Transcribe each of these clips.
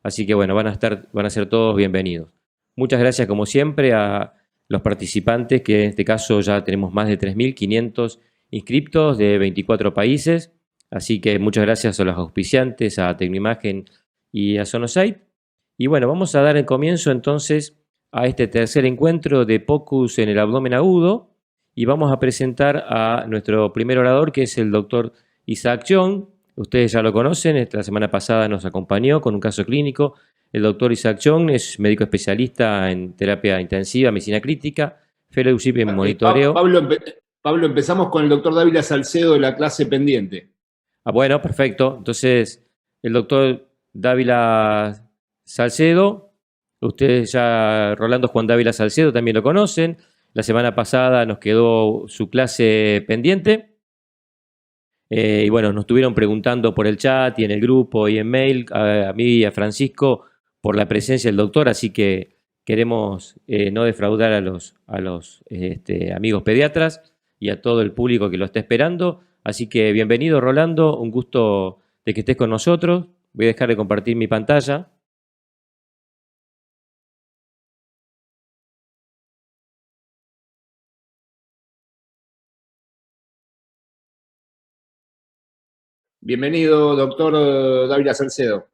Así que bueno, van a ser todos bienvenidos. Muchas gracias como siempre a los participantes, que en este caso ya tenemos más de 3.500 inscriptos de 24 países. Así que muchas gracias a los auspiciantes, a Tecnoimagen y a Sonosite. Y bueno, vamos a dar el comienzo entonces a este tercer encuentro de POCUS en el abdomen agudo y vamos a presentar a nuestro primer orador, que es el doctor Isaac Young. Ustedes ya lo conocen, la semana pasada nos acompañó con un caso clínico. El doctor Isaac Young es médico especialista en terapia intensiva, medicina crítica, fellowship en monitoreo. Pablo, empezamos con el doctor Dávila Salcedo de la clase pendiente. Bueno, perfecto. Entonces, el doctor Dávila Salcedo, ustedes ya, Rolando Juan Dávila Salcedo, también lo conocen. La semana pasada nos quedó su clase pendiente. Y bueno, nos estuvieron preguntando por el chat y en el grupo y en mail, a mí y a Francisco, por la presencia del doctor, así que queremos no defraudar a los amigos pediatras y a todo el público que lo está esperando. Así que bienvenido, Rolando, un gusto de que estés con nosotros. Voy a dejar de compartir mi pantalla. Bienvenido, doctor Dávila Salcedo.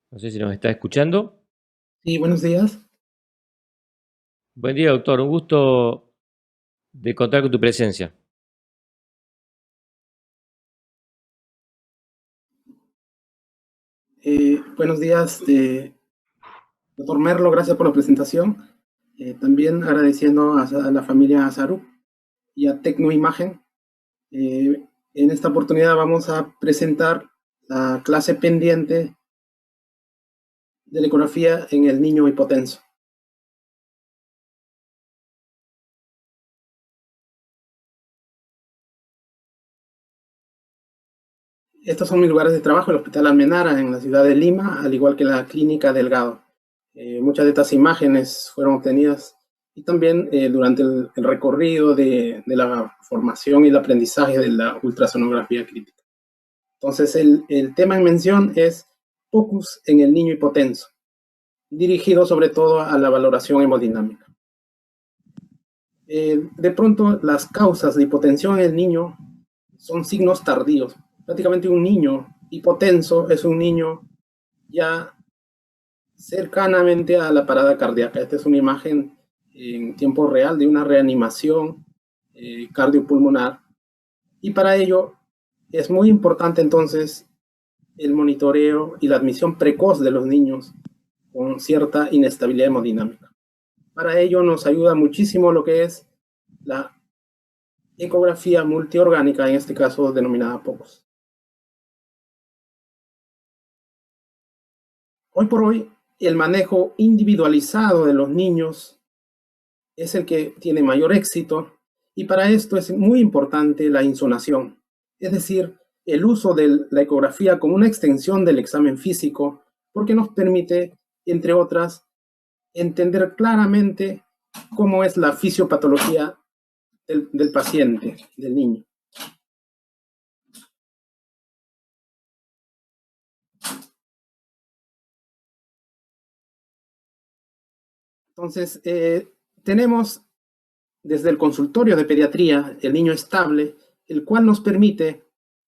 No sé si nos está escuchando. Sí, buenos días. Buen día, doctor. Un gusto de contar con tu presencia. Buenos días, doctor Merlo, gracias por la presentación. También agradeciendo a la familia Azaru y a Tecnoimagen. En esta oportunidad vamos a presentar la clase pendiente de la ecografía en el niño hipotenso. Estos son mis lugares de trabajo, el Hospital Almenara en la ciudad de Lima, al igual que la Clínica Delgado. Muchas de estas imágenes fueron obtenidas y también durante el recorrido de la formación y el aprendizaje de la ultrasonografía crítica. Entonces, el tema en mención es POCUS en el niño hipotenso, dirigido sobre todo a la valoración hemodinámica. De pronto, las causas de hipotensión en el niño son signos tardíos. Prácticamente un niño hipotenso es un niño ya cercanamente a la parada cardíaca. Esta es una imagen en tiempo real de una reanimación cardiopulmonar. Y para ello es muy importante entonces el monitoreo y la admisión precoz de los niños con cierta inestabilidad hemodinámica. Para ello nos ayuda muchísimo lo que es la ecografía multiorgánica, en este caso denominada POCUS. Hoy por hoy, el manejo individualizado de los niños es el que tiene mayor éxito y para esto es muy importante la insonación, es decir, el uso de la ecografía como una extensión del examen físico porque nos permite, entre otras, entender claramente cómo es la fisiopatología del paciente, del niño. Entonces, tenemos desde el consultorio de pediatría el niño estable, el cual nos permite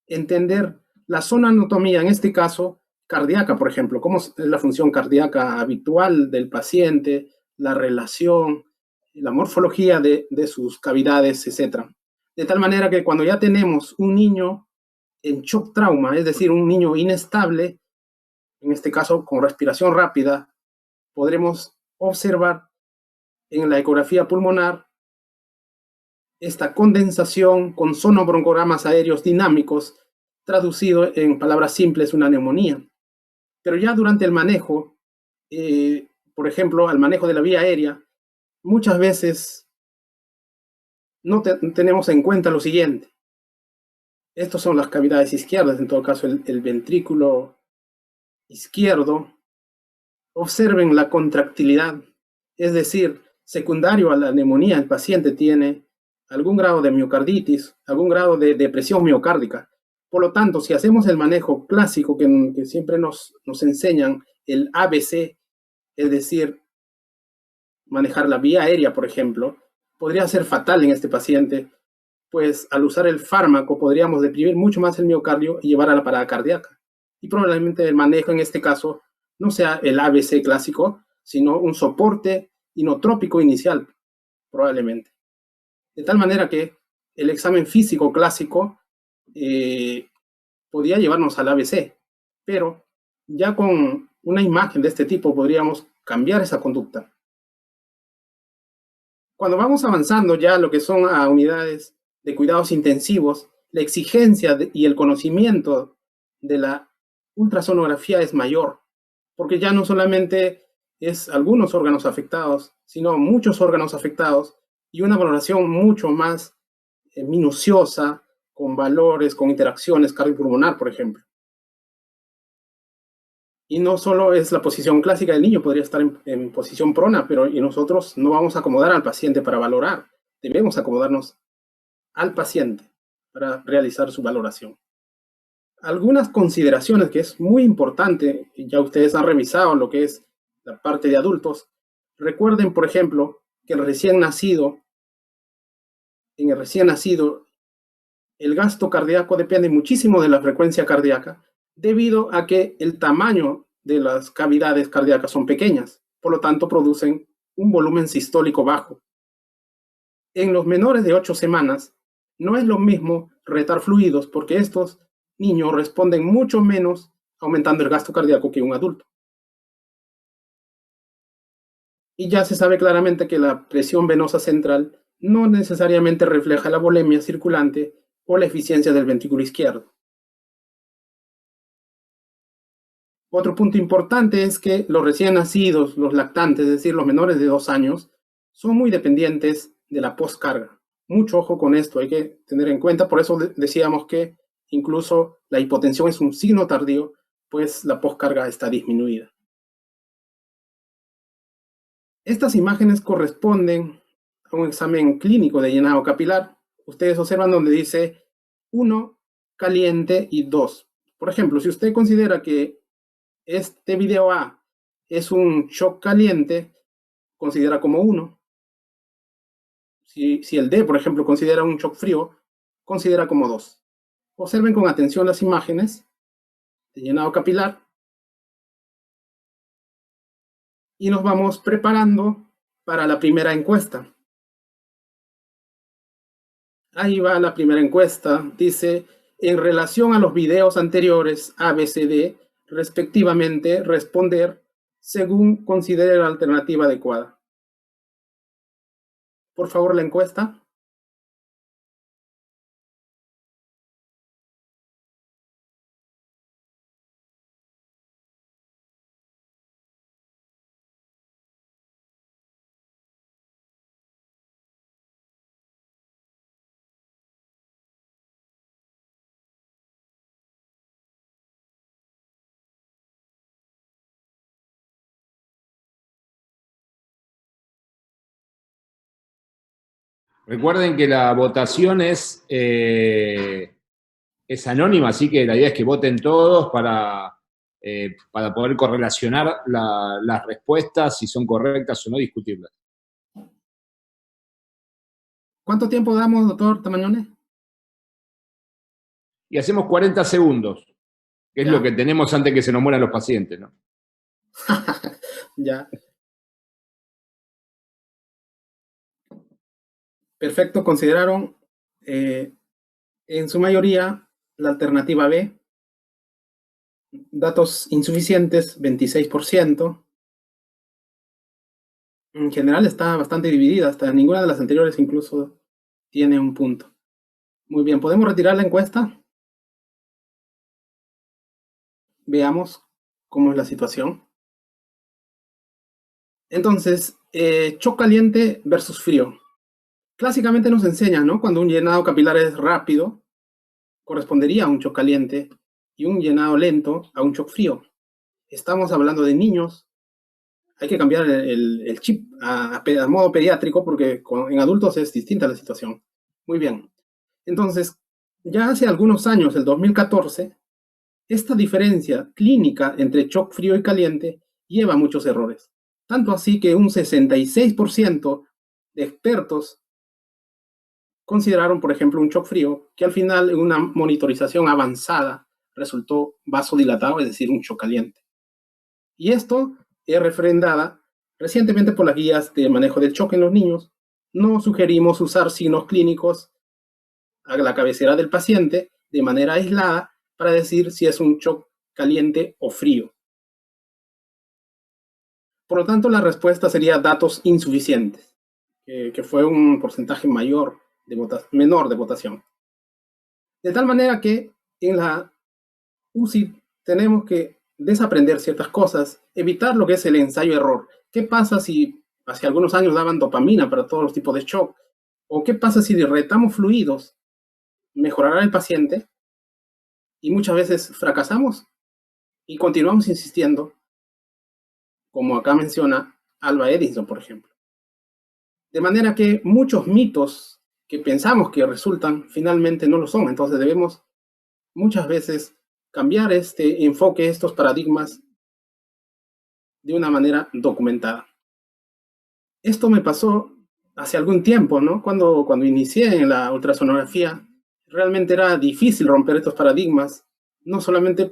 entender la zona anatomía, en este caso cardíaca, por ejemplo, cómo es la función cardíaca habitual del paciente, la relación, la morfología de sus cavidades, etc. De tal manera que cuando ya tenemos un niño en shock trauma, es decir, un niño inestable, en este caso con respiración rápida, podremos observar en la ecografía pulmonar esta condensación con sonobroncogramas aéreos dinámicos, traducido en palabras simples, una neumonía. Pero ya durante el manejo, por ejemplo, al manejo de la vía aérea, muchas veces no tenemos en cuenta lo siguiente. Estas son las cavidades izquierdas, en todo caso el ventrículo izquierdo. Observen la contractilidad, es decir, secundario a la neumonía, el paciente tiene algún grado de miocarditis, algún grado de depresión miocárdica. Por lo tanto, si hacemos el manejo clásico que siempre nos enseñan, el ABC, es decir, manejar la vía aérea, por ejemplo, podría ser fatal en este paciente, pues al usar el fármaco podríamos deprimir mucho más el miocardio y llevar a la parada cardíaca. Y probablemente el manejo en este caso no sea el ABC clásico, sino un soporte inotrópico inicial, probablemente. De tal manera que el examen físico clásico podría llevarnos al ABC, pero ya con una imagen de este tipo podríamos cambiar esa conducta. Cuando vamos avanzando ya lo que son a unidades de cuidados intensivos, la exigencia y el conocimiento de la ultrasonografía es mayor, porque ya no solamente es algunos órganos afectados, sino muchos órganos afectados y una valoración mucho más minuciosa, con valores, con interacciones cardiopulmonar, por ejemplo. Y no solo es la posición clásica del niño, podría estar en posición prona, pero y nosotros no vamos a acomodar al paciente para valorar, debemos acomodarnos al paciente para realizar su valoración. Algunas consideraciones que es muy importante, ya ustedes han revisado lo que es la parte de adultos. Recuerden, por ejemplo, que en el recién nacido, el gasto cardíaco depende muchísimo de la frecuencia cardíaca, debido a que el tamaño de las cavidades cardíacas son pequeñas, por lo tanto producen un volumen sistólico bajo. En los menores de 8 semanas, no es lo mismo retar fluidos porque estos niños responden mucho menos aumentando el gasto cardíaco que un adulto. Y ya se sabe claramente que la presión venosa central no necesariamente refleja la volemia circulante o la eficiencia del ventrículo izquierdo. Otro punto importante es que los recién nacidos, los lactantes, es decir, los menores de 2 años, son muy dependientes de la postcarga. Mucho ojo con esto, hay que tener en cuenta, por eso decíamos que incluso la hipotensión es un signo tardío, pues la postcarga está disminuida. Estas imágenes corresponden a un examen clínico de llenado capilar. Ustedes observan donde dice 1 caliente y 2. Por ejemplo, si usted considera que este video A es un shock caliente, considera como 1. Si el D, por ejemplo, considera un shock frío, considera como 2. Observen con atención las imágenes de llenado capilar y nos vamos preparando para la primera encuesta. Ahí va la primera encuesta. Dice, en relación a los videos anteriores A, B, C, D, respectivamente, responder según considere la alternativa adecuada. Por favor, la encuesta. Recuerden que la votación es anónima, así que la idea es que voten todos para poder correlacionar las respuestas, si son correctas o no, discutirlas. ¿Cuánto tiempo damos, doctor Tamañone? Y hacemos 40 segundos, que es Ya. lo que tenemos antes que se nos mueran los pacientes, ¿no? Ya. Perfecto, consideraron en su mayoría la alternativa B. Datos insuficientes, 26%. En general está bastante dividida, hasta ninguna de las anteriores incluso tiene un punto. Muy bien, ¿podemos retirar la encuesta? Veamos cómo es la situación. Entonces, shock caliente versus frío. Clásicamente nos enseñan, ¿no? Cuando un llenado capilar es rápido, correspondería a un shock caliente, y un llenado lento a un shock frío. Estamos hablando de niños. Hay que cambiar el chip a modo pediátrico porque en adultos es distinta la situación. Muy bien. Entonces, Ya hace algunos años, el 2014, esta diferencia clínica entre shock frío y caliente lleva a muchos errores. Tanto así que un 66% de expertos consideraron, por ejemplo, un shock frío, que al final en una monitorización avanzada resultó vasodilatado, es decir, un shock caliente. Y esto es refrendada recientemente por las guías de manejo del shock en los niños. No sugerimos usar signos clínicos a la cabecera del paciente de manera aislada para decir si es un shock caliente o frío. Por lo tanto, la respuesta sería datos insuficientes, que fue un porcentaje menor de votación. De tal manera que en la UCI tenemos que desaprender ciertas cosas, evitar lo que es el ensayo-error. ¿Qué pasa si hace algunos años daban dopamina para todos los tipos de shock? ¿O qué pasa si retamos fluidos? ¿Mejorará el paciente? Y muchas veces fracasamos y continuamos insistiendo, como acá menciona Alba Edison, por ejemplo. De manera que muchos mitos que pensamos que resultan, finalmente no lo son. Entonces debemos muchas veces cambiar este enfoque, estos paradigmas, de una manera documentada. Esto me pasó hace algún tiempo, ¿no? Cuando inicié en la ultrasonografía, realmente era difícil romper estos paradigmas, no solamente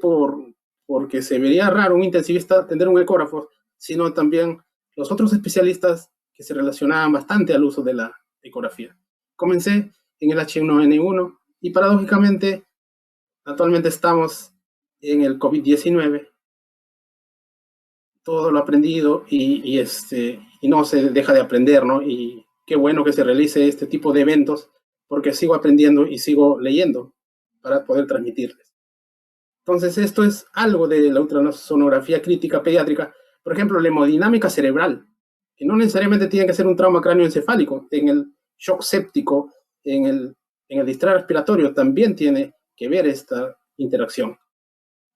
porque se vería raro un intensivista tener un ecógrafo, sino también los otros especialistas que se relacionaban bastante al uso de la ecografía. Comencé en el H1N1 y paradójicamente actualmente estamos en el COVID-19. Todo lo aprendido y no se deja de aprender, ¿no? Y qué bueno que se realice este tipo de eventos porque sigo aprendiendo y sigo leyendo para poder transmitirles. Entonces, esto es algo de la ultrasonografía crítica pediátrica. Por ejemplo, la hemodinámica cerebral, que no necesariamente tiene que ser un trauma cráneoencefálico. En el shock séptico, en el distrés respiratorio, también tiene que ver esta interacción.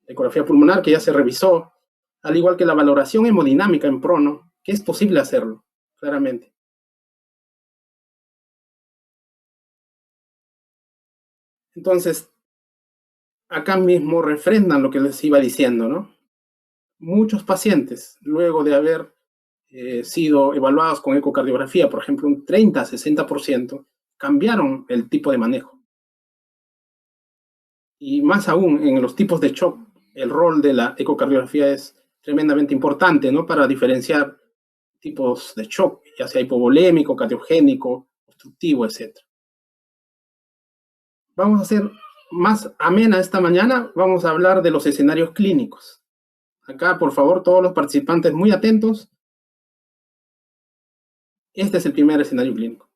La ecografía pulmonar, que ya se revisó, al igual que la valoración hemodinámica en prono, que es posible hacerlo, claramente. Entonces, acá mismo refrendan lo que les iba diciendo, ¿no? Muchos pacientes, luego de haber sido evaluados con ecocardiografía, por ejemplo, un 30-60%, cambiaron el tipo de manejo. Y más aún, en los tipos de shock, el rol de la ecocardiografía es tremendamente importante, ¿no? Para diferenciar tipos de shock, ya sea hipovolémico, cardiogénico, obstructivo, etc. Vamos a hacer más amena esta mañana, vamos a hablar de los escenarios clínicos. Acá, por favor, todos los participantes muy atentos. Este es el primer escenario clínico.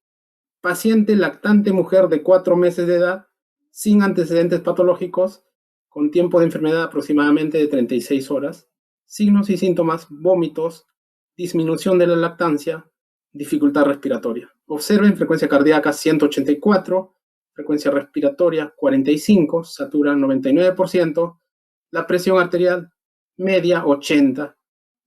Paciente lactante, mujer de 4 meses de edad, sin antecedentes patológicos, con tiempo de enfermedad aproximadamente de 36 horas, signos y síntomas, vómitos, disminución de la lactancia, dificultad respiratoria. Observen frecuencia cardíaca 184, frecuencia respiratoria 45, satura 99%, la presión arterial media 80,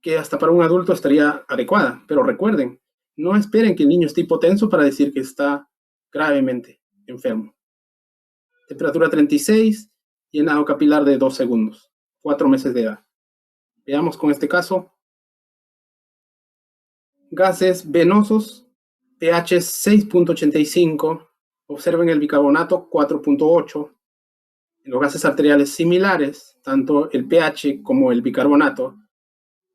que hasta para un adulto estaría adecuada. Pero recuerden, no esperen que el niño esté hipotenso para decir que está gravemente enfermo. Temperatura 36, llenado capilar de 2 segundos, 4 meses de edad. Veamos con este caso. Gases venosos, pH 6.85. Observen el bicarbonato 4.8. En los gases arteriales similares, tanto el pH como el bicarbonato,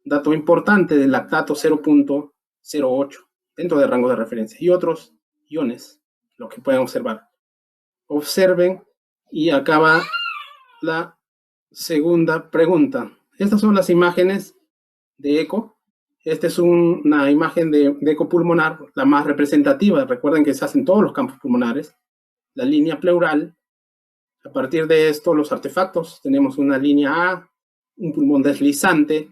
dato importante del lactato 0.08, dentro del rango de referencia, y otros iones, lo que pueden observar. Observen, y acaba la segunda pregunta. Estas son las imágenes de eco. Esta es una imagen de eco pulmonar, la más representativa. Recuerden que se hacen todos los campos pulmonares. La línea pleural. A partir de esto, los artefactos. Tenemos una línea A, un pulmón deslizante.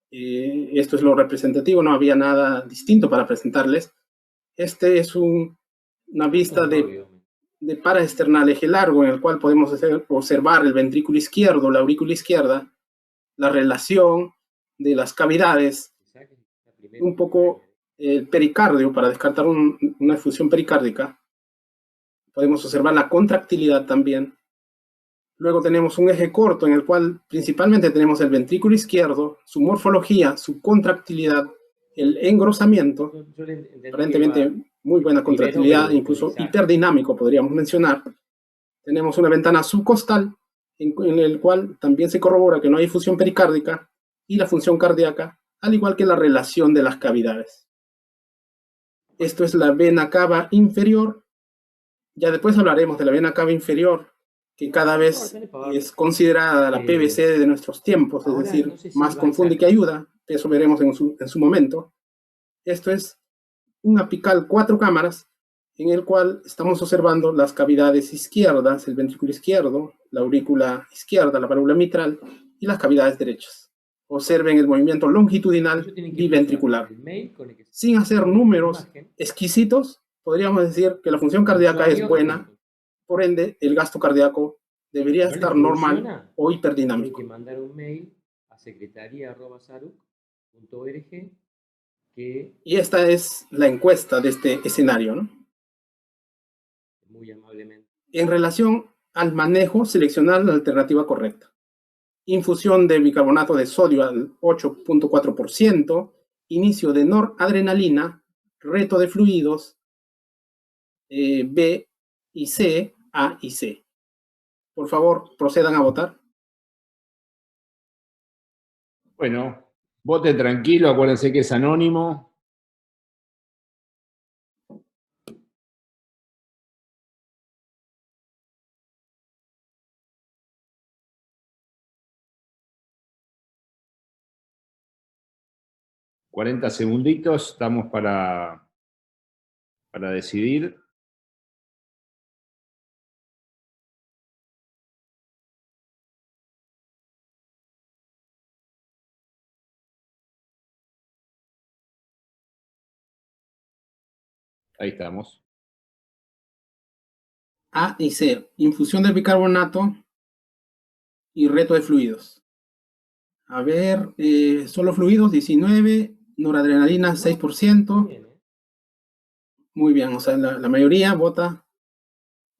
Esto es lo representativo, no había nada distinto para presentarles. Este es una vista de paraesternal eje largo, en el cual podemos observar el ventrículo izquierdo, la aurícula izquierda, la relación de las cavidades, un poco el pericardio para descartar una efusión pericárdica, Podemos observar la contractilidad también. Luego tenemos un eje corto en el cual principalmente tenemos el ventrículo izquierdo, su morfología, su contractilidad, el engrosamiento, aparentemente muy buena contractilidad, incluso hiperdinámico podríamos mencionar. Tenemos una ventana subcostal en el cual también se corrobora que no hay fusión pericárdica y la función cardíaca, al igual que la relación de las cavidades. Esto es la vena cava inferior. Ya después hablaremos de la vena cava inferior, que cada vez es considerada la PVC de nuestros tiempos, es decir, más confunde que ayuda. Eso veremos en su momento. Esto es un apical 4 cámaras en el cual estamos observando las cavidades izquierdas, el ventrículo izquierdo, la aurícula izquierda, la válvula mitral y las cavidades derechas. Observen el movimiento longitudinal biventricular. Sin hacer números exquisitos, podríamos decir que la función cardíaca es buena, por ende, el gasto cardíaco debería estar normal o hiperdinámico. Hay que mandar un mail a secretaria@saruc.org. Y esta es la encuesta de este escenario, ¿no? Muy amablemente. En relación al manejo, seleccionar la alternativa correcta. Infusión de bicarbonato de sodio al 8.4%, inicio de noradrenalina, reto de fluidos, B y C, A y C. Por favor, procedan a votar. Bueno, vote tranquilo, acuérdense que es anónimo. $40 segunditos, estamos para decidir. Ahí estamos. A y C, infusión de bicarbonato y reto de fluidos. A ver, solo fluidos 19, noradrenalina 6%. Muy bien, o sea, la mayoría vota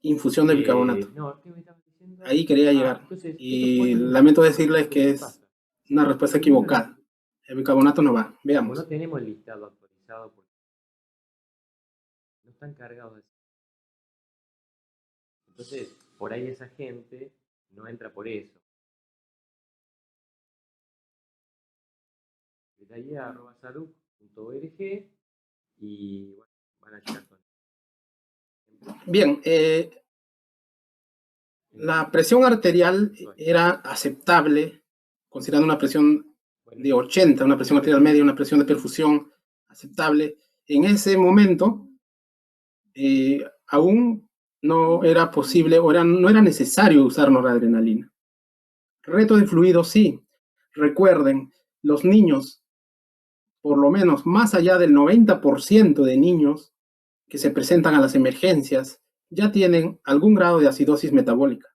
infusión de bicarbonato. Ahí quería llegar. Y lamento decirles que es una respuesta equivocada. El bicarbonato no va. Veamos. No tenemos el listado actualizado porque no están cargados de... Entonces, por ahí esa gente no entra por eso. secretaria@saruc.org y bueno, van a llegar con... Bien, la presión arterial era aceptable, considerando una presión de 80, una presión arterial media, una presión de perfusión aceptable. En ese momento, aún no era posible, o no era necesario usar noradrenalina. Reto de fluidos, sí. Recuerden, los niños, por lo menos más allá del 90% de niños que se presentan a las emergencias, ya tienen algún grado de acidosis metabólica.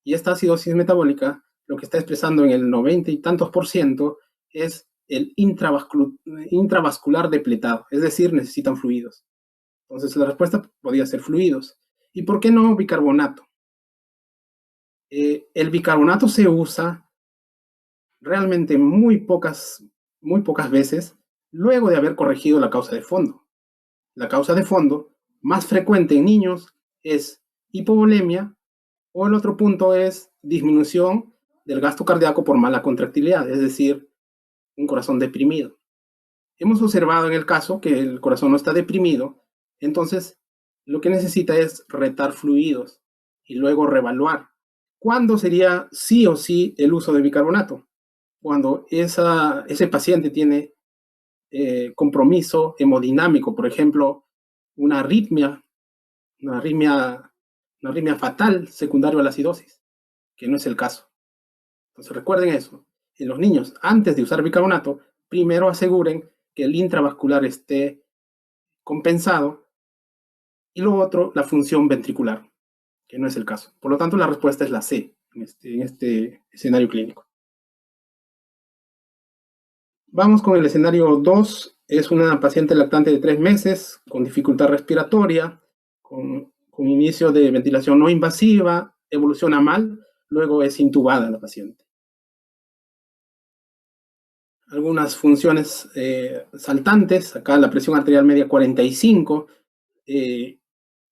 Y esta acidosis metabólica, lo que está expresando en el 90 y tantos % es el intravascular depletado, es decir, necesitan fluidos. Entonces la respuesta podría ser fluidos. ¿Y por qué no bicarbonato? El bicarbonato se usa realmente muy pocas veces luego de haber corregido la causa de fondo. La causa de fondo más frecuente en niños es hipovolemia, o el otro punto es disminución del gasto cardíaco por mala contractilidad, es decir, un corazón deprimido. Hemos observado en el caso que el corazón no está deprimido, entonces lo que necesita es retar fluidos y luego reevaluar. ¿Cuándo sería sí o sí el uso de bicarbonato? Cuando ese paciente tiene compromiso hemodinámico, por ejemplo, una arritmia fatal secundario a la acidosis, que no es el caso. Entonces recuerden eso. En los niños, antes de usar bicarbonato, primero aseguren que el intravascular esté compensado y lo otro, la función ventricular, que no es el caso. Por lo tanto, la respuesta es la C en este escenario clínico. Vamos con el escenario 2. Es una paciente lactante de 3 meses con dificultad respiratoria, con con inicio de ventilación no invasiva, evoluciona mal, luego es intubada la paciente. Algunas funciones saltantes, acá la presión arterial media 45,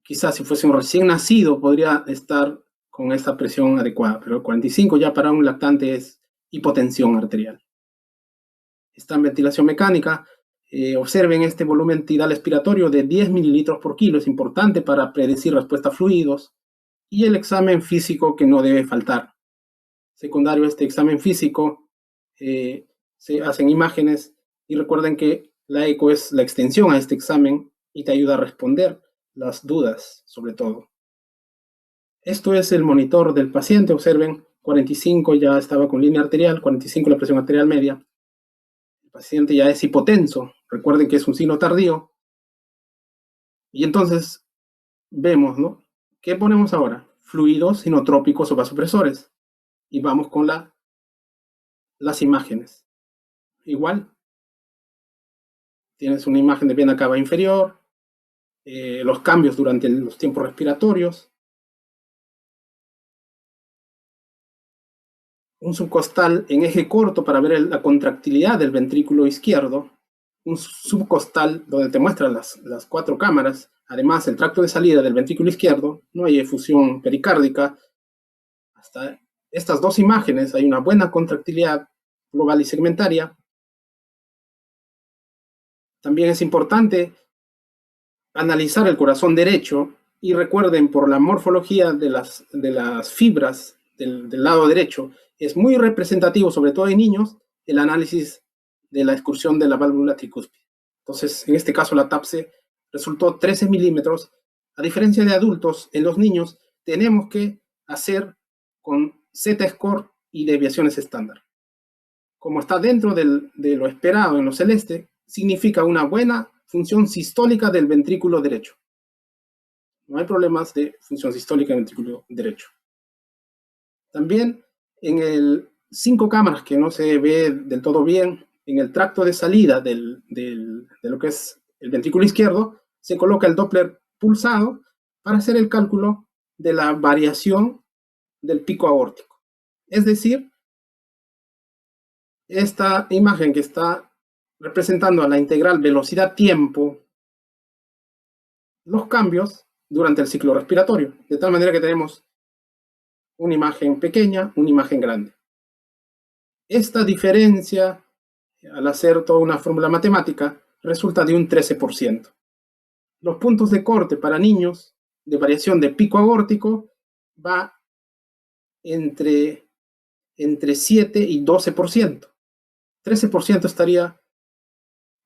quizás si fuese un recién nacido podría estar con esta presión adecuada, pero 45 ya para un lactante es hipotensión arterial. Está en ventilación mecánica. Observen este volumen tidal expiratorio de 10 mililitros por kilo, es importante para predecir respuesta a fluidos, y el examen físico que no debe faltar. Secundario a este examen físico, se hacen imágenes, y recuerden que la eco es la extensión a este examen y te ayuda a responder las dudas, sobre todo. Esto es el monitor del paciente. Observen, 45 ya estaba con línea arterial, 45 la presión arterial media. El paciente ya es hipotenso. Recuerden que es un signo tardío. Y entonces vemos, ¿no? ¿Qué ponemos ahora? Fluidos inotrópicos o vasopresores. Y vamos con las imágenes. Igual, tienes una imagen de vena cava inferior, los cambios durante los tiempos respiratorios, un subcostal en eje corto para ver la contractilidad del ventrículo izquierdo, un subcostal donde te muestran las 4 cámaras, además el tracto de salida del ventrículo izquierdo, no hay efusión pericárdica. Hasta estas 2 imágenes hay una buena contractilidad global y segmentaria. También es importante analizar el corazón derecho, y recuerden, por la morfología de las fibras del lado derecho, es muy representativo, sobre todo en niños, el análisis de la excursión de la válvula tricúspide. Entonces, en este caso, la TAPSE resultó 13 milímetros. A diferencia de adultos, en los niños tenemos que hacer con Z-score y desviaciones estándar. Como está dentro de lo esperado en lo celeste, significa una buena función sistólica del ventrículo derecho. No hay problemas de función sistólica del ventrículo derecho. También en el 5 cámaras que no se ve del todo bien, en el tracto de salida de lo que es el ventrículo izquierdo, se coloca el Doppler pulsado para hacer el cálculo de la variación del pico aórtico. Es decir, esta imagen que está representando a la integral velocidad-tiempo, los cambios durante el ciclo respiratorio, de tal manera que tenemos una imagen pequeña, una imagen grande. Esta diferencia, al hacer toda una fórmula matemática, resulta de un 13%. Los puntos de corte para niños de variación de pico aórtico va entre 7 y 12%. 13% estaría,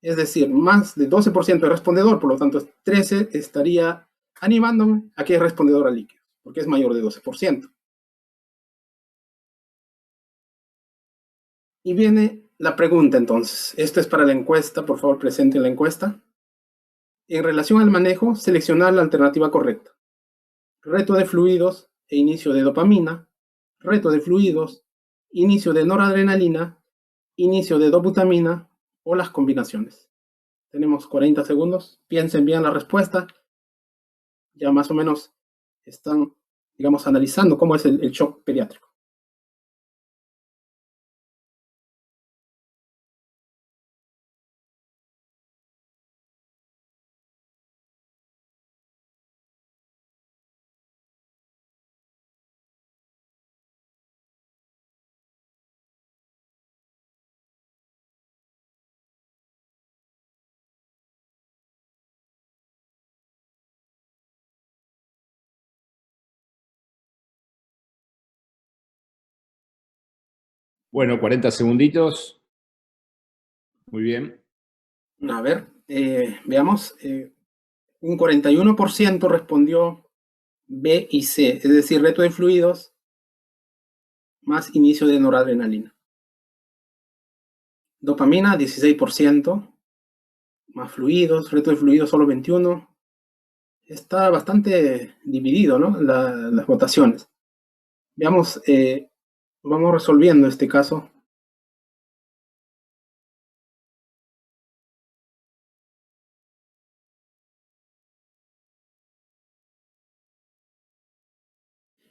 es decir, más de 12% de respondedor, por lo tanto 13 estaría animándome a que es respondedor a líquidos, porque es mayor de 12%. Y viene la pregunta entonces. Esto es para la encuesta, por favor presenten la encuesta. En relación al manejo, seleccionar la alternativa correcta. Reto de fluidos e inicio de dopamina, reto de fluidos, inicio de noradrenalina, inicio de dobutamina o las combinaciones. Tenemos 40 segundos, piensen bien la respuesta. Ya más o menos están, digamos, analizando cómo es el shock pediátrico. Bueno, 40 segunditos. Muy bien. A ver, veamos. Un 41% respondió B y C, es decir, reto de fluidos más inicio de noradrenalina. Dopamina, 16%, más fluidos, reto de fluidos solo 21%. Está bastante dividido, ¿no? Las votaciones. Veamos, vamos resolviendo este caso.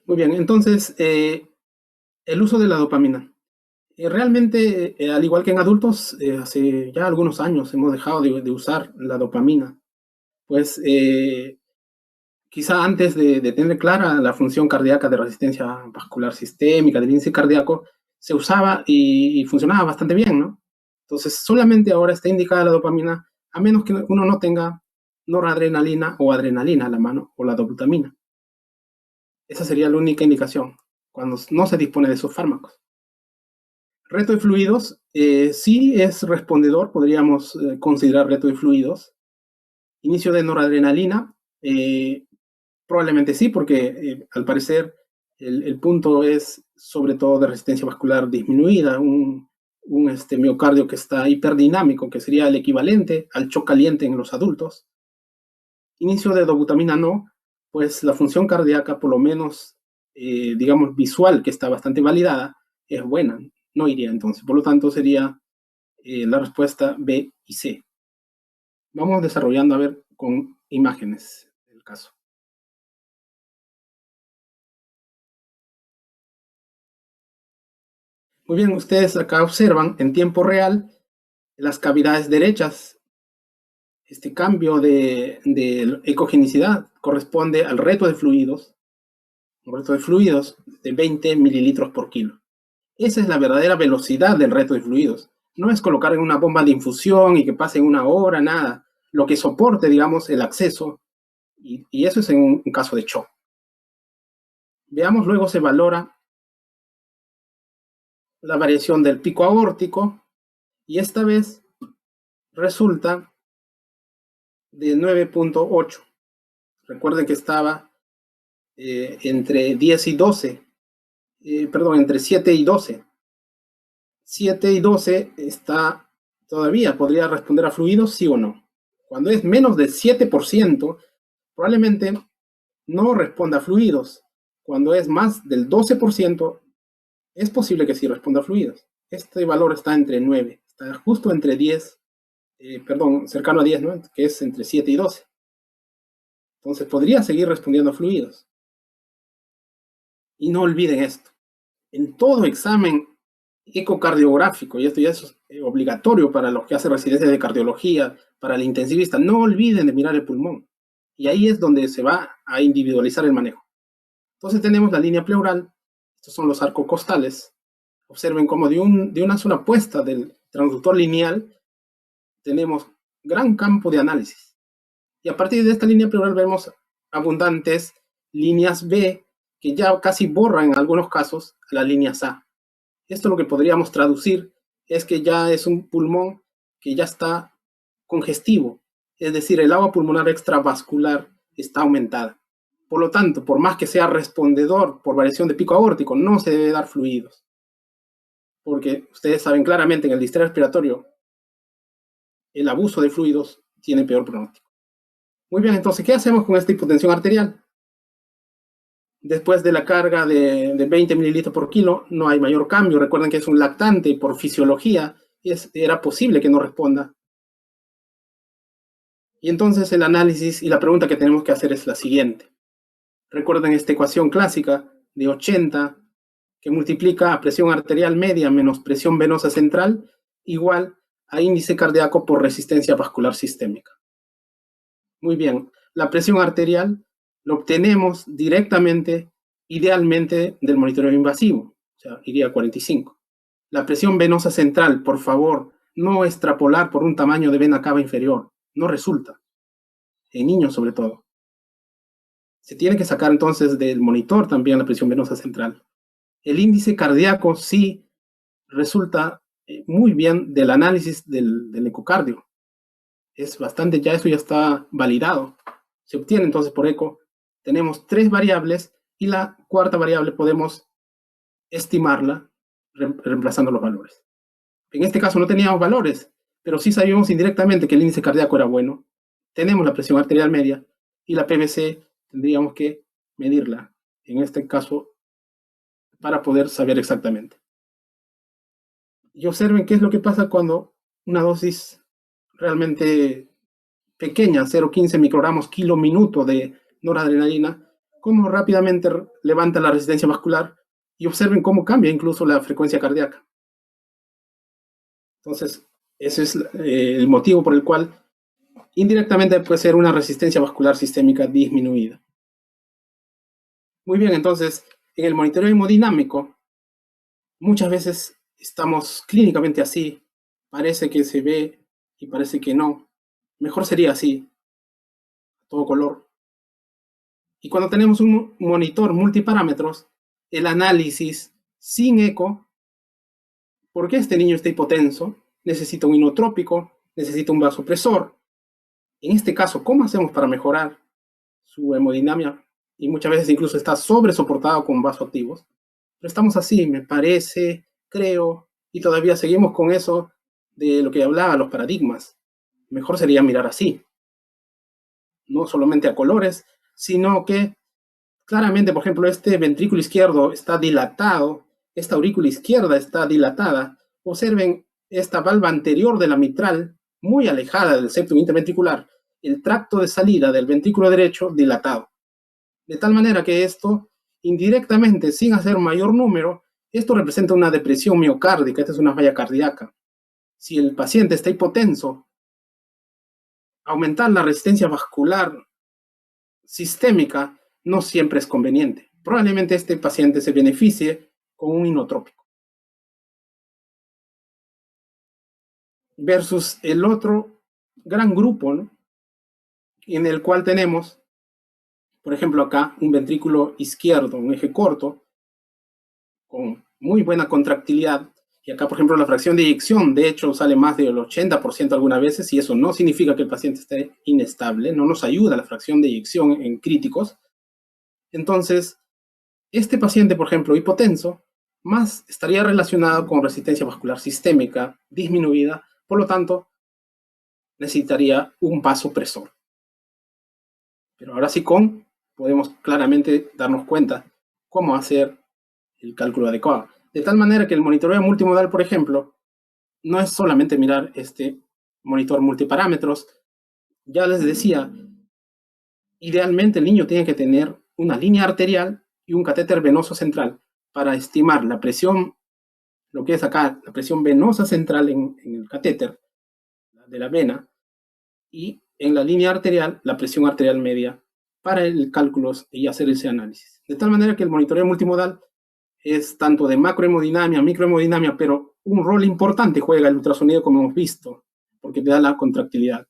Muy bien, entonces, el uso de la dopamina. Realmente, al igual que en adultos, hace ya algunos años hemos dejado de usar la dopamina. Pues quizá antes de tener clara la función cardíaca de resistencia vascular sistémica, del índice cardíaco, se usaba y funcionaba bastante bien, ¿no? Entonces, solamente ahora está indicada la dopamina, a menos que uno no tenga noradrenalina o adrenalina a la mano, o la dobutamina. Esa sería la única indicación, cuando no se dispone de esos fármacos. Reto de fluidos, sí es respondedor, podríamos considerar reto de fluidos. Inicio de noradrenalina, probablemente sí, porque al parecer el punto es sobre todo de resistencia vascular disminuida, un miocardio que está hiperdinamico, que sería el equivalente al shock caliente en los adultos. Inicio de dobutamina no, pues la función cardíaca, por lo menos, digamos, visual, que está bastante validada, es buena, no iría entonces. Por lo tanto, sería la respuesta B y C. Vamos desarrollando a ver con imágenes el caso. Muy bien, ustedes acá observan en tiempo real las cavidades derechas. Este cambio de ecogenicidad corresponde al reto de fluidos, un reto de fluidos de 20 mililitros por kilo. Esa es la verdadera velocidad del reto de fluidos. No es colocar en una bomba de infusión y que pase en una hora, nada. Lo que soporte, digamos, el acceso, y eso es en un caso de shock. Veamos, luego se valora la variación del pico aórtico, y esta vez resulta de 9.8. Recuerden que estaba entre 10 y 12, entre 7 y 12. 7 y 12 está todavía, podría responder a fluidos, sí o no. Cuando es menos del 7%, probablemente no responda a fluidos. Cuando es más del 12%, es posible que sí responda a fluidos. Este valor está entre 9, está justo entre 10, cercano a 10, ¿no? Que es entre 7 y 12. Entonces podría seguir respondiendo a fluidos. Y no olviden esto. En todo examen ecocardiográfico, y esto ya es obligatorio para los que hacen residencia de cardiología, para el intensivista, no olviden de mirar el pulmón. Y ahí es donde se va a individualizar el manejo. Entonces tenemos la línea pleural, estos son los arcos costales. Observen cómo de una sola puesta del transductor lineal tenemos gran campo de análisis. Y a partir de esta línea pleural vemos abundantes líneas B que ya casi borran en algunos casos las líneas A. Esto lo que podríamos traducir es que ya es un pulmón que ya está congestivo, es decir, el agua pulmonar extravascular está aumentada. Por lo tanto, por más que sea respondedor por variación de pico aórtico, no se debe dar fluidos. Porque ustedes saben claramente en el distrés respiratorio, el abuso de fluidos tiene peor pronóstico. Muy bien, entonces, ¿qué hacemos con esta hipotensión arterial? Después de la carga de 20 mililitros por kilo, no hay mayor cambio. Recuerden que es un lactante y por fisiología era posible que no responda. Y entonces el análisis y la pregunta que tenemos que hacer es la siguiente. Recuerden esta ecuación clásica de 80 que multiplica a presión arterial media menos presión venosa central igual a índice cardíaco por resistencia vascular sistémica. Muy bien, la presión arterial lo obtenemos directamente, idealmente, del monitoreo invasivo, o sea, iría a 45. La presión venosa central, por favor, no extrapolar por un tamaño de vena cava inferior, no resulta, en niños sobre todo. Se tiene que sacar entonces del monitor también la presión venosa central. El índice cardíaco sí resulta muy bien del análisis del ecocardio. Es bastante, ya eso ya está validado. Se obtiene entonces por eco. Tenemos 3 variables y la cuarta variable podemos estimarla reemplazando los valores. En este caso no teníamos valores, pero sí sabíamos indirectamente que el índice cardíaco era bueno. Tenemos la presión arterial media y la PVC tendríamos que medirla, en este caso, para poder saber exactamente. Y observen qué es lo que pasa cuando una dosis realmente pequeña, 0,15 microgramos kilo minuto de noradrenalina, cómo rápidamente levanta la resistencia vascular y observen cómo cambia incluso la frecuencia cardíaca. Entonces, ese es el motivo por el cual indirectamente puede ser una resistencia vascular sistémica disminuida. Muy bien, entonces, en el monitoreo hemodinámico, muchas veces estamos clínicamente así, parece que se ve y parece que no. Mejor sería así, todo color. Y cuando tenemos un monitor multiparámetros, el análisis sin eco, ¿por qué este niño está hipotenso? Necesita un inotrópico, necesita un vasopresor. En este caso, ¿cómo hacemos para mejorar su hemodinamia? Y muchas veces incluso está sobresoportado con vasoactivos. Pero estamos así, me parece, creo, y todavía seguimos con eso de lo que hablaba, los paradigmas. Mejor sería mirar así. No solamente a colores, sino que claramente, por ejemplo, este ventrículo izquierdo está dilatado, esta aurícula izquierda está dilatada. Observen esta valva anterior de la mitral, muy alejada del septum interventricular, el tracto de salida del ventrículo derecho dilatado. De tal manera que esto, indirectamente, sin hacer mayor número, esto representa una depresión miocárdica, esta es una falla cardíaca. Si el paciente está hipotenso, aumentar la resistencia vascular sistémica no siempre es conveniente. Probablemente este paciente se beneficie con un inotrópico. Versus el otro gran grupo, ¿no? En el cual tenemos, por ejemplo, acá un ventrículo izquierdo, un eje corto, con muy buena contractilidad. Y acá, por ejemplo, la fracción de eyección, de hecho, sale más del 80% algunas veces, y eso no significa que el paciente esté inestable, no nos ayuda la fracción de eyección en críticos. Entonces, este paciente, por ejemplo, hipotenso, más estaría relacionado con resistencia vascular sistémica disminuida, por lo tanto, necesitaría un vasopresor. Pero ahora sí podemos claramente darnos cuenta cómo hacer el cálculo adecuado. De tal manera que el monitoreo multimodal, por ejemplo, no es solamente mirar este monitor multiparámetros. Ya les decía, idealmente el niño tiene que tener una línea arterial y un catéter venoso central para estimar la presión, lo que es acá, la presión venosa central en el catéter de la vena, y en la línea arterial, la presión arterial media para el cálculo y hacer ese análisis. De tal manera que el monitoreo multimodal es tanto de macrohemodinamia, microhemodinamia, pero un rol importante juega el ultrasonido, como hemos visto, porque te da la contractilidad.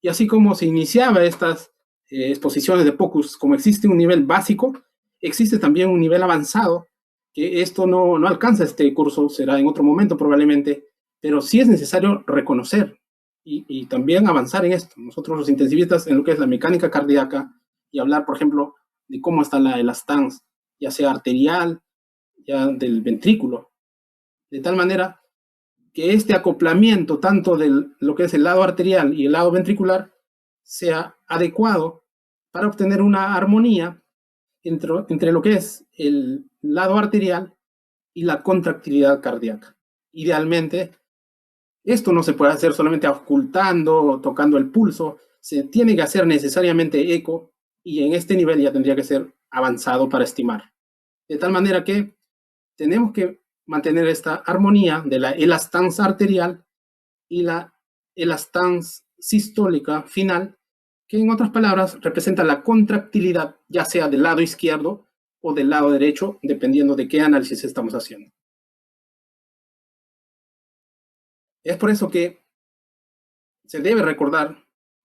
Y así como se iniciaba estas exposiciones de POCUS, como existe un nivel básico, existe también un nivel avanzado, que esto no alcanza este curso, será en otro momento probablemente, pero sí es necesario reconocer y también avanzar en esto. Nosotros los intensivistas en lo que es la mecánica cardíaca y hablar, por ejemplo, de cómo está la elastance, ya sea arterial, ya del ventrículo, de tal manera que este acoplamiento tanto de lo que es el lado arterial y el lado ventricular sea adecuado para obtener una armonía entre lo que es el lado arterial y la contractilidad cardíaca. Idealmente, esto no se puede hacer solamente ocultando o tocando el pulso, se tiene que hacer necesariamente eco y en este nivel ya tendría que ser avanzado para estimar. De tal manera que tenemos que mantener esta armonía de la elastance arterial y la elastance sistólica final, que en otras palabras representa la contractilidad, ya sea del lado izquierdo o del lado derecho, dependiendo de qué análisis estamos haciendo. Es por eso que se debe recordar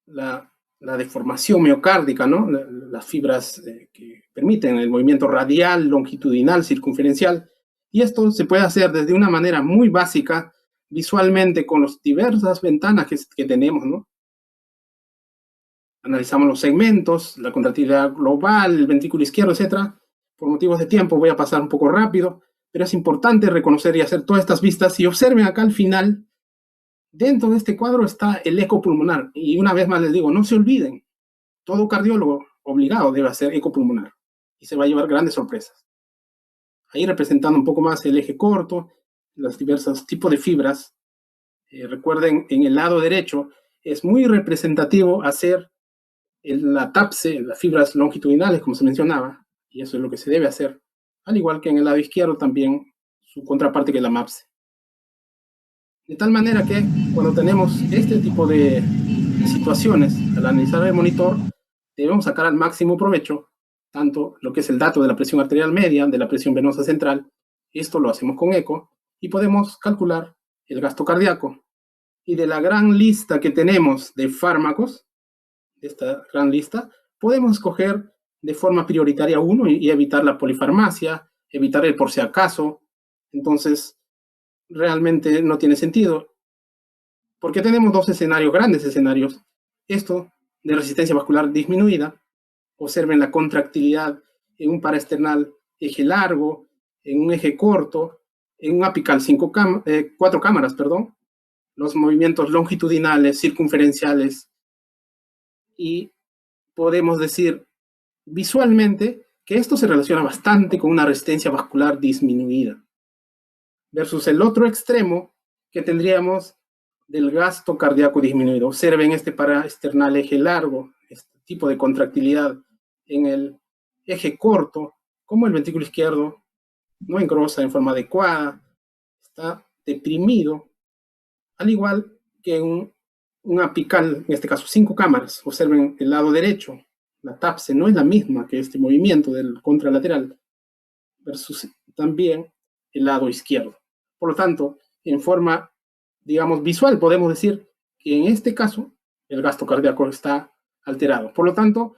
la deformación miocárdica, ¿no? Las fibras que permiten el movimiento radial, longitudinal, circunferencial. Y esto se puede hacer desde una manera muy básica, visualmente, con las diversas ventanas que tenemos, ¿no? Analizamos los segmentos, la contractilidad global, el ventrículo izquierdo, etc. Por motivos de tiempo voy a pasar un poco rápido, pero es importante reconocer y hacer todas estas vistas. Y observen acá al final, dentro de este cuadro está el eco pulmonar. Y una vez más les digo, no se olviden, todo cardiólogo obligado debe hacer eco pulmonar. Y se va a llevar grandes sorpresas. Ahí representando un poco más el eje corto, los diversos tipos de fibras. Recuerden, en el lado derecho es muy representativo hacer la TAPSE, las fibras longitudinales, como se mencionaba, y eso es lo que se debe hacer, al igual que en el lado izquierdo también su contraparte que es la MAPS. De tal manera que cuando tenemos este tipo de situaciones, al analizar el monitor, debemos sacar al máximo provecho tanto lo que es el dato de la presión arterial media, de la presión venosa central, esto lo hacemos con eco, y podemos calcular el gasto cardíaco. Y de la gran lista que tenemos de fármacos, de esta gran lista, podemos escoger de forma prioritaria uno y evitar la polifarmacia, evitar el por si acaso. Entonces, realmente no tiene sentido, porque tenemos dos escenarios, grandes escenarios. Esto de resistencia vascular disminuida, observen la contractilidad en un paraesternal eje largo, en un eje corto, en un apical 4 cámaras, perdón, los movimientos longitudinales, circunferenciales, y podemos decir visualmente que esto se relaciona bastante con una resistencia vascular disminuida, versus el otro extremo que tendríamos del gasto cardíaco disminuido. Observen este paraesternal eje largo, este tipo de contractilidad en el eje corto, como el ventrículo izquierdo no engrosa en forma adecuada, está deprimido, al igual que un apical, en este caso 5 cámaras. Observen el lado derecho, la TAPSE no es la misma que este movimiento del contralateral, versus también el lado izquierdo. Por lo tanto, en forma, digamos, visual, podemos decir que en este caso el gasto cardíaco está alterado. Por lo tanto,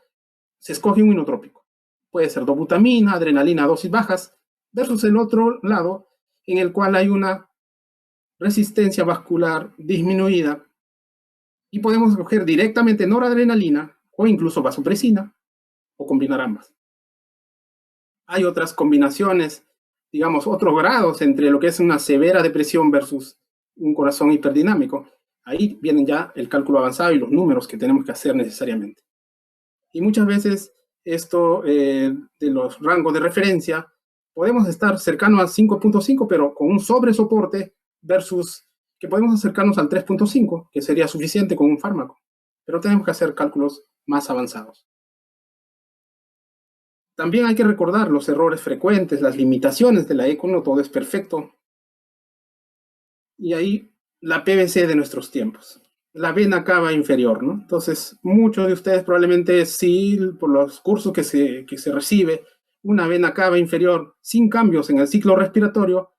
se escoge un inotrópico. Puede ser dobutamina, adrenalina a dosis bajas, versus el otro lado, en el cual hay una resistencia vascular disminuida, y podemos escoger directamente noradrenalina o incluso vasopresina, o combinar ambas. Hay otras combinaciones, digamos, otros grados entre lo que es una severa depresión versus un corazón hiperdinamico. Ahí vienen ya el cálculo avanzado y los números que tenemos que hacer necesariamente. Y muchas veces esto de los rangos de referencia, podemos estar cercanos al 5.5, pero con un sobresoporte, versus que podemos acercarnos al 3.5, que sería suficiente con un fármaco. Pero tenemos que hacer cálculos más avanzados. También hay que recordar los errores frecuentes, las limitaciones de la eco, no todo es perfecto. Y ahí la PVC de nuestros tiempos, la vena cava inferior, ¿no? Entonces, muchos de ustedes probablemente sí, por los cursos que se recibe, una vena cava inferior sin cambios en el ciclo respiratorio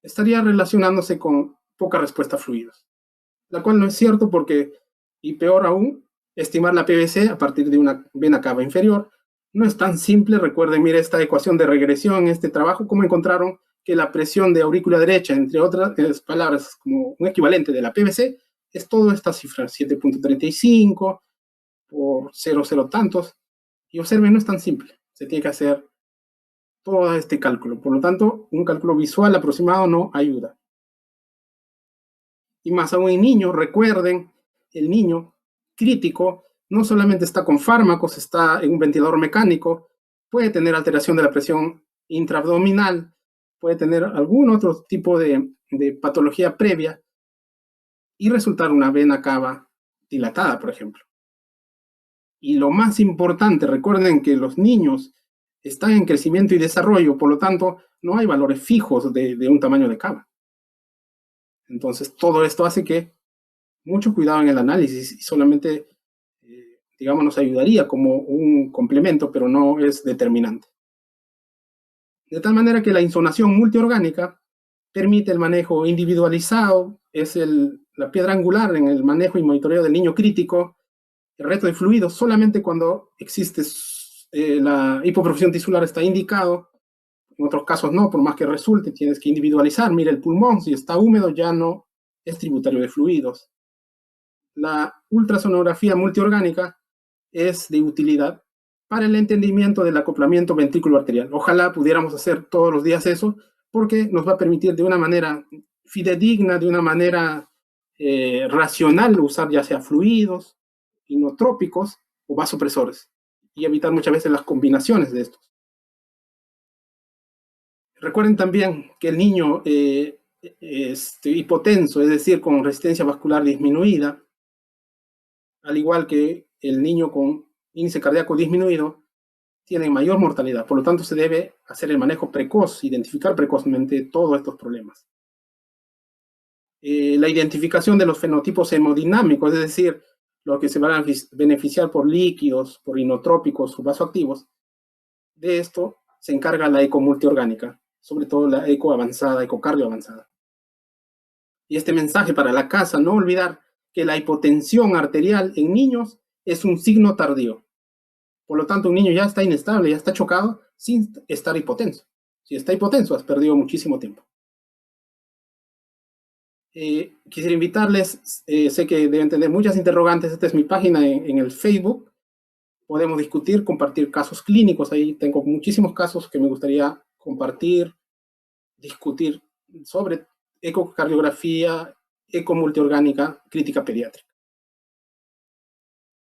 estaría relacionándose con poca respuesta a fluidos, la cual no es cierto porque, y peor aún, estimar la PVC a partir de una vena cava inferior no es tan simple. Recuerden, mire esta ecuación de regresión en este trabajo, cómo encontraron que la presión de aurícula derecha, entre otras palabras, como un equivalente de la PVC, es toda esta cifra, 7.35 por 0,0 tantos. Y observen, no es tan simple, se tiene que hacer todo este cálculo. Por lo tanto, un cálculo visual aproximado no ayuda. Y más aún en niños, recuerden, el niño crítico no solamente está con fármacos, está en un ventilador mecánico, puede tener alteración de la presión intraabdominal, puede tener algún otro tipo de patología previa y resultar una vena cava dilatada, por ejemplo. Y lo más importante, recuerden que los niños están en crecimiento y desarrollo, por lo tanto, no hay valores fijos de un tamaño de cava. Entonces, todo esto hace que mucho cuidado en el análisis, y solamente, digamos, nos ayudaría como un complemento, pero no es determinante. De tal manera que la insonación multiorgánica permite el manejo individualizado, es la piedra angular en el manejo y monitoreo del niño crítico. El reto de fluidos solamente cuando existe la hipoperfusión tisular está indicado. En otros casos no, por más que resulte, tienes que individualizar. Mira el pulmón, si está húmedo ya no es tributario de fluidos. La ultrasonografía multiorgánica es de utilidad para el entendimiento del acoplamiento ventrículo arterial. Ojalá pudiéramos hacer todos los días eso, porque nos va a permitir de una manera fidedigna, de una manera racional, usar ya sea fluidos, inotrópicos o vasopresores, y evitar muchas veces las combinaciones de estos. Recuerden también que el niño hipotenso, es decir, con resistencia vascular disminuida, al igual que el niño con índice cardíaco disminuido, tienen mayor mortalidad. Por lo tanto, se debe hacer el manejo precoz, identificar precozmente todos estos problemas. La identificación de los fenotipos hemodinámicos, es decir, los que se van a beneficiar por líquidos, por inotrópicos o vasoactivos, de esto se encarga la eco multiorgánica, sobre todo la eco avanzada, ecocardio avanzada. Y este mensaje para la casa: no olvidar que la hipotensión arterial en niños es un signo tardío. Por lo tanto, un niño ya está inestable, ya está chocado sin estar hipotenso. Si está hipotenso, has perdido muchísimo tiempo. Quisiera invitarles, sé que deben tener muchas interrogantes. Esta es mi página en el Facebook. Podemos discutir, compartir casos clínicos. Ahí tengo muchísimos casos que me gustaría compartir, discutir sobre ecocardiografía, ecomultiorgánica, crítica pediátrica.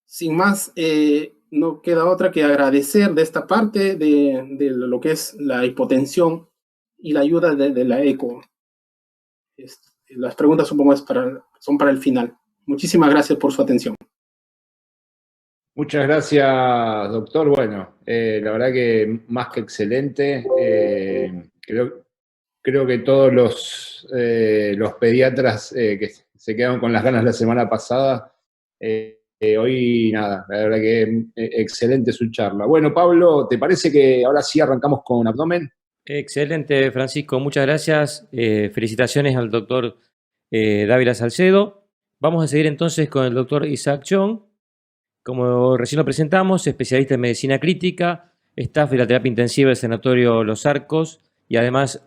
Sin más, no queda otra que agradecer de esta parte de lo que es la hipotensión y la ayuda de la eco. Las preguntas, supongo, son para el final. Muchísimas gracias por su atención. Muchas gracias, doctor. Bueno, la verdad que más que excelente. Creo que todos los pediatras que se quedaron con las ganas la semana pasada, hoy nada, la verdad que excelente su charla. Bueno, Pablo, ¿te parece que ahora sí arrancamos con abdomen? Excelente, Francisco, muchas gracias. Felicitaciones al doctor Dávila Salcedo. Vamos a seguir entonces con el doctor Isaac Chong. Como recién lo presentamos, especialista en medicina crítica, staff de la terapia intensiva del Sanatorio Los Arcos y además